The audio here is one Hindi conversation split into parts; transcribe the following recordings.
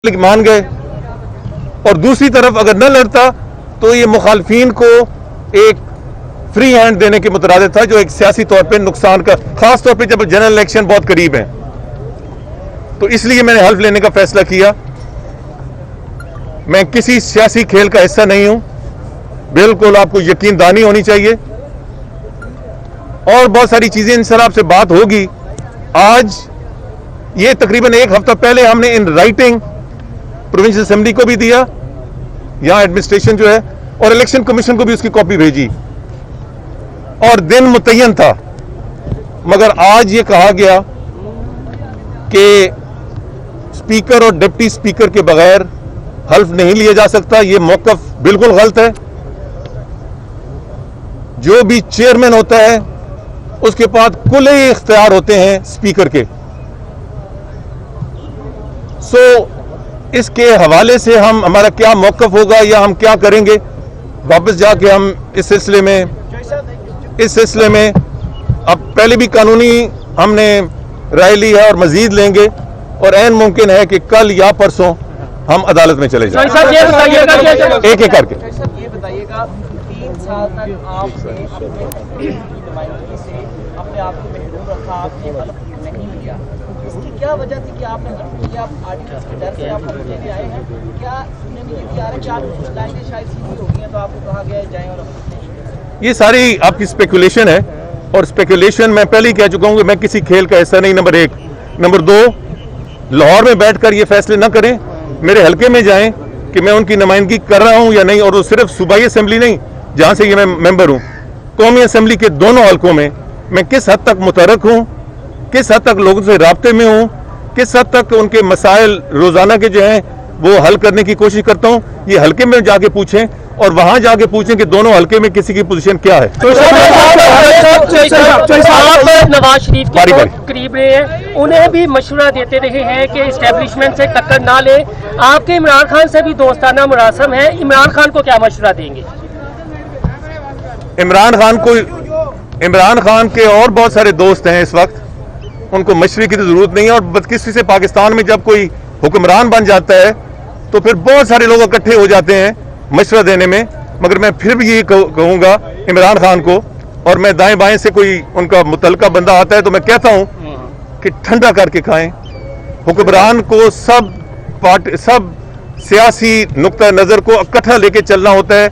मान गए, और दूसरी तरफ अगर न लड़ता तो ये मुखालफीन को एक फ्री हैंड देने के मुतरादिफ था, जो एक सियासी तौर पे नुकसान का, खास तौर पे जब जनरल इलेक्शन बहुत करीब है। तो इसलिए मैंने हल्फ लेने का फैसला किया। मैं किसी सियासी खेल का हिस्सा नहीं हूं, बिल्कुल आपको यकीनदानी होनी चाहिए। और बहुत सारी चीजें इंशाल्लाह आपसे बात होगी। आज ये तकरीबन एक हफ्ता पहले हमने इन राइटिंग प्रोविंशियल असेंबली को भी दिया, यहां एडमिनिस्ट्रेशन जो है, और इलेक्शन कमीशन को भी उसकी कॉपी भेजी, और दिन मुतय्यन था। मगर आज ये कहा गया कि स्पीकर और डिप्टी स्पीकर के बगैर हल्फ नहीं लिया जा सकता। ये मौकफ बिल्कुल गलत है। जो भी चेयरमैन होता है उसके पास कुल इख्तियार होते हैं स्पीकर के। इसके हवाले से हमारा क्या मौकफ होगा या हम क्या करेंगे, वापस जाके हम इस सिलसिले में अब पहले भी कानूनी हमने राय ली है और मजीद लेंगे, और ऐन मुमकिन है कि कल या परसों हम अदालत में चले जाएं। एक एक करके ये बताइएगा, 3 साल तक आपने अपने नुमाइंदगी से अपने आप को महदूद रखा, आपने हल्फ नहीं लिया। इसकी क्या वजह थी कि आपने हल्फ लिया? आप आर्टिकल्स के डर से आप हल्फ लेने आए हैं? क्या सुनने में ये भी आ रहा है कि आपकी कुछ लाइनें शायद सीधी हो गई हैं, तो आपको कहा गया है जाएं और हल्फ? ये सारी आपकी स्पेकुलेशन है, और स्पेकुलेशन मैं पहले ही कह चुका हूं कि मैं किसी खेल का हिस्सा नहीं, नंबर 1। नंबर 2, लाहौर में बैठकर ये फैसले ना करें, मेरे हल्के में जाएं कि मैं उनकी नुमाइंदगी कर रहा हूं या नहीं। और वो सिर्फ सूबाई असेंबली नहीं, जहां से ये मैं मेंबर हूं, कौमी असेंबली के दोनों हल्कों में मैं किस हद तक मुतरक हूं, किस हद तक लोगों से राब्ते में हूं, किस हद तक उनके मसाइल रोजाना के जो हैं वो हल करने की कोशिश करता हूं। ये हल्के में जाके पूछें, और वहां जाके पूछें कि दोनों हल्के में किसी की पोजीशन क्या है। नवाज शरीफ के करीब रहे हैं, उन्हें भी मशवरा देते रहे हैं कि इस्टेब्लिशमेंट से टक्कर ना ले। आपके इमरान खान से भी दोस्ताना मुरासम है, इमरान खान को क्या मशवरा देंगे? इमरान खान के और बहुत सारे दोस्त हैं इस वक्त, उनको मशवरे की तो जरूरत नहीं है। और बदकिस्मती से पाकिस्तान में जब कोई हुक्मरान बन जाता है तो फिर बहुत सारे लोग इकट्ठे हो जाते हैं मशवरा देने में। मगर मैं फिर भी ये कहूंगा इमरान खान को, और मैं दाएं बाएं से कोई उनका मुतलका बंदा आता है तो मैं कहता हूं कि ठंडा करके खाएं। हुक्मरान को सब सियासी नुक्ता नजर को इकट्ठा लेके चलना होता है।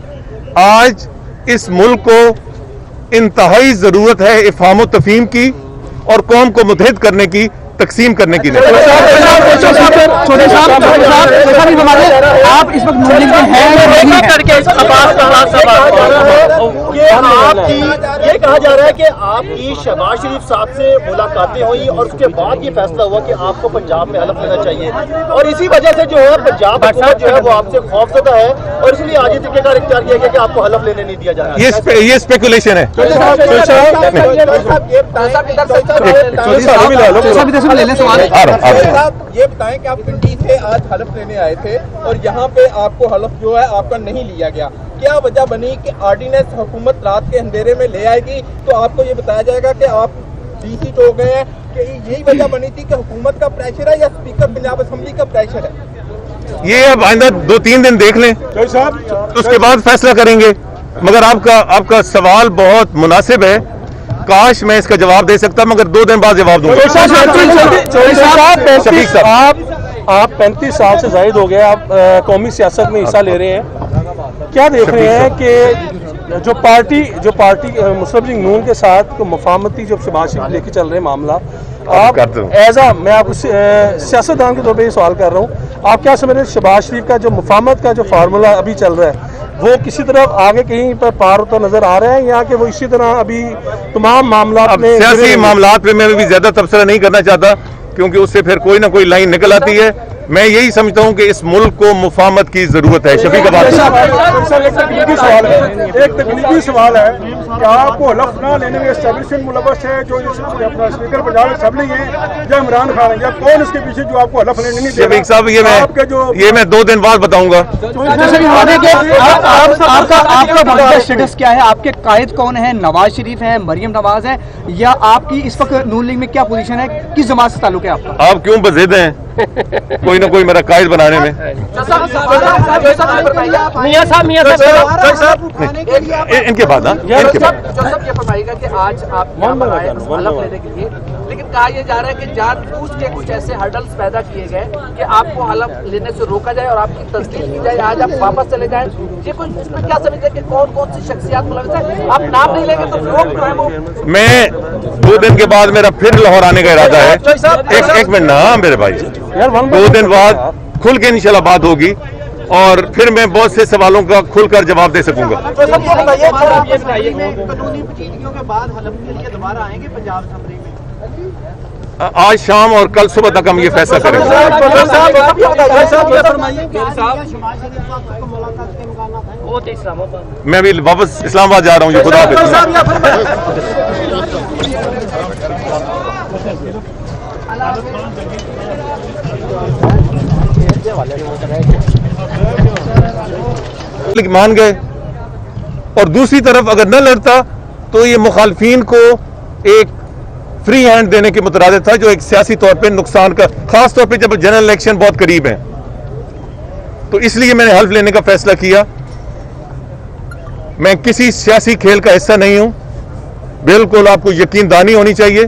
आज इस मुल्क को इंतहाई जरूरत है इफ़हाम व तफ़हीम की, और कौम को मुत्तहिद करने की, तकसीम करने की नहीं। आप इस वक्त नुमाइंदगी में हैं करके ये कहा जा रहा है कि आपकी शहबाज शरीफ साहब से मुलाकातें हुई और उसके बाद ये फैसला हुआ कि आपको पंजाब में हल्फ लेना चाहिए, और इसी वजह से जो है पंजाब हुकूमत जो है वो आपसे खौफजदा है, और इसलिए आज ये तरीकेकार इख्तियार किया गया कि आपको हल्फ लेने नहीं दिया जा रहा। ये स्पेकुलेशन है। ये बताएं कि आप पिंडी से आज हल्फ लेने आए थे और यहाँ पे आपको हल्फ जो है आपका नहीं लिया गया, क्या वजह बनी कि ऑर्डिनेंस हुकूमत रात के अंधेरे में ले आएगी तो आपको ये बताया जाएगा कि आप डीसी हो गए हैं, कि यही वजह बनी थी कि हुकूमत का प्रेशर है या स्पीकर पंजाब असेंबली का प्रेशर है? ये अब आइंदा 2-3 दिन देख लें, तो उसके बाद फैसला करेंगे। मगर आपका सवाल बहुत मुनासिब है, काश मैं इसका जवाब दे सकता, मगर 2 दिन बाद जवाब दूंगा। आप 35 साल से जायद हो गए, आप कौमी सियासत में हिस्सा ले रहे हैं, क्या देख रहे हैं कि जो पार्टी मुस्लिम लीग नून के साथ मुफाहमती जो शहबाज शरीफ लेके चल रहे हैं मामला, आप मैं आपको सियासतदान के तौर पर ये सवाल कर रहा हूँ, आप क्या समझ रहे हैं शहबाज शरीफ का जो मुफाहमत का जो फार्मूला अभी चल रहा है वो किसी तरफ आगे कहीं पर पार होता नजर आ रहा है, या कि वो इसी तरह अभी तमाम मामला सियासी मामलात पे मैं भी ज्यादा तबसरा नहीं करना चाहता, क्योंकि उससे फिर कोई ना कोई लाइन निकल आती है। मैं यही समझता हूं कि इस मुल्क को मुफाहमत की जरूरत है। शफीक एक तकनीकी सवाल है कि आपको हल्फ ना लेने में एस्टेब्लिशमेंट मुलव्वस है, जो अपना स्पीकर पंजाब असेंबली है, या इमरान खान है, या कौन इसके पीछे जो आपको हल्फ लेने नहीं दे रहा? शफीक साहब, ये मैं 2 दिन बाद बताऊंगा। आपका स्टेटस क्या है? आपके कायद कौन है? नवाज शरीफ है, मरियम नवाज है, या आपकी इस वक्त नून लीग में क्या पोजीशन है? किस जमात से ताल्लुक है आपका? आप क्यों बज़िद हैं? कोई ना कोई मेरा कायद बनाने में। इनके बाद इनके बाद जोसेफ ये फरमाइएगा कि आज आप यहाँ पर आए हलफ लेने के लिए, लेकिन कहा यह जा रहा है कि जानबूझ के कुछ ऐसे हर्डल्स पैदा किए गए कि आपको हलफ लेने से रोका जाए और आपकी तस्दीक की जाए, आज आप वापस चले जाएं। ये कुछ इसमें क्या समझते हैं कि कौन कौन सी शख्सियात मुलविस है? आप नाम नहीं लेंगे तो लोग जो है वो मैं 2 दिन के बाद मेरा फिर लाहौर आने का इरादा है। एक मिनट ना मेरे भाई, 2 दिन बाद खुल के इंशाल्लाह बात होगी और फिर मैं बहुत से सवालों का खुलकर जवाब दे सकूंगा। कानूनी पेचीदगियों के बाद हलफ के लिए दोबारा आएंगे पंजाब असेंबली में? आज शाम और कल सुबह तक हम ये फैसला करेंगे। मैं भी वापस इस्लामाबाद जा रहा हूँ, ये खुदा मान गए। और दूसरी तरफ अगर न लड़ता तो ये मुखालफीन को एक फ्री हैंड देने के मुतरादिफ था, जो एक सियासी तौर पे नुकसान का, खास तौर पे जब जनरल इलेक्शन बहुत करीब है। तो इसलिए मैंने हल्फ लेने का फैसला किया। मैं किसी सियासी खेल का हिस्सा नहीं हूं, बिल्कुल आपको यकीनदानी होनी चाहिए।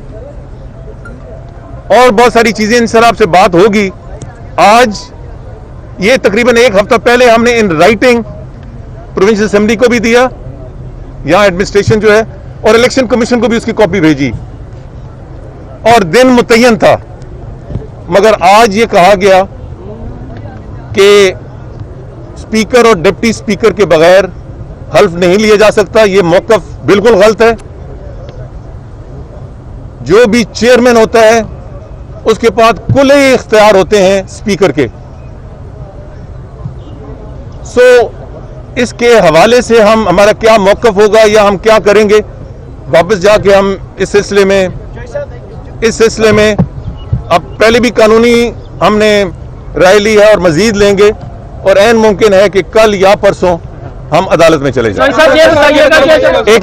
और बहुत सारी चीजें इन सर आपसे बात होगी। आज ये तकरीबन 1 हफ्ता पहले हमने इन राइटिंग प्रोविंशियल असेंबली को भी दिया, यहां एडमिनिस्ट्रेशन जो है, और इलेक्शन कमीशन को भी उसकी कॉपी भेजी, और दिन मुतय्यन था। मगर आज ये कहा गया कि स्पीकर और डिप्टी स्पीकर के बगैर हल्फ नहीं लिया जा सकता। ये मौकफ बिल्कुल गलत है। जो भी चेयरमैन होता है उसके पास कुल इख्तियार होते हैं स्पीकर के। सो इसके हवाले से हम, हमारा क्या मौकफ होगा या हम क्या करेंगे, वापस जाके हम इस सिलसिले में अब पहले भी कानूनी हमने राय ली है और मजीद लेंगे, और ऐन मुमकिन है कि कल या परसों हम अदालत में चले जाएं, एक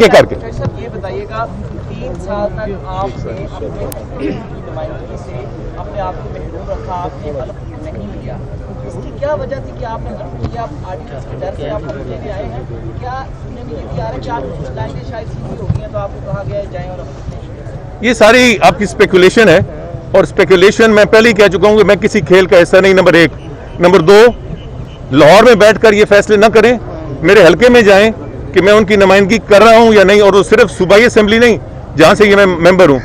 एक करके। ये बताइएगा, 3 साल तक आपने अपने नुमाइंदगी से अपने आप को महरूम रखा, आपने हल्फ नहीं लिया। इसकी क्या वजह थी कि आपने हल्फ लिया? आप आर्टिकल्स के डर से आप हल्फ लेके आए हैं? क्या सुनने में ये भी आ रहा है कि आप कुछ लाइनें शायद सीधी हो गई हैं तो आपको कहा गया है जाएं और ये सारी आपकी स्पेकुलेशन है, और स्पेकुलेशन मैं पहले ही कह चुका हूं कि मैं किसी खेल का हिस्सा नहीं, नंबर 1। नंबर 2, लाहौर में बैठकर ये फैसले ना करें, मेरे हल्के में जाएं कि मैं उनकी नुमाइंदगी कर रहा हूं या नहीं। और वो सिर्फ सूबाई असेंबली नहीं, जहां से ये मैं मेंबर हूं,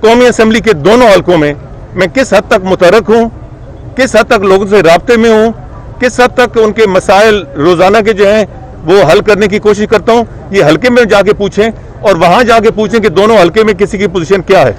कौमी असेंबली के दोनों हल्कों में मैं किस हद तक मुतहरक हूं, किस हद तक लोगों से राब्ते में हूं, किस हद तक उनके मसाइल रोजाना के जो हैं वो हल करने की कोशिश करता हूं। ये हल्के में जाके पूछें, और वहां जाके पूछें कि दोनों हल्के में किसी की पोजीशन क्या है।